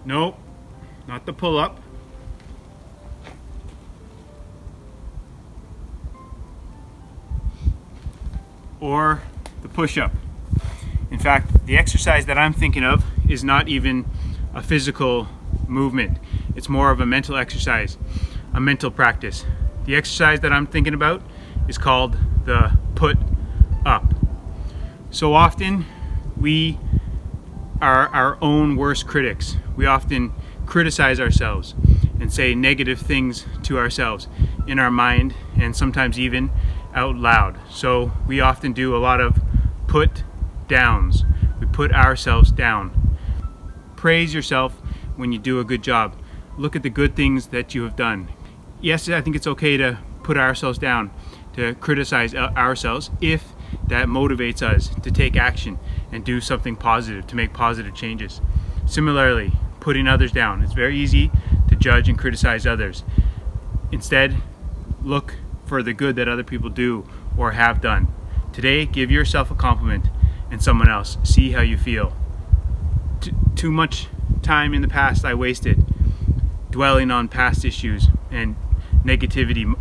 No, not the pull-up. Or the push-up. In fact, the exercise that I'm thinking of is not even a physical movement. It's more of a mental exercise, a mental practice. The exercise that I'm thinking about is called the put-up. So often we are our own worst critics. We often criticize ourselves and say negative things to ourselves in our mind and sometimes even out loud. So we often do a lot of put downs. We put ourselves down. Praise yourself when you do a good job. Look at the good things that you have done. Yes, I think it's okay to put ourselves down, to criticize ourselves if that motivates us to take action and do something positive, to make positive changes. Similarly, putting others down. It's very easy to judge and criticize others. Instead, look for the good that other people do or have done. Today, give yourself a compliment and someone else. See how you feel. Too much time in the past I wasted dwelling on past issues and negativity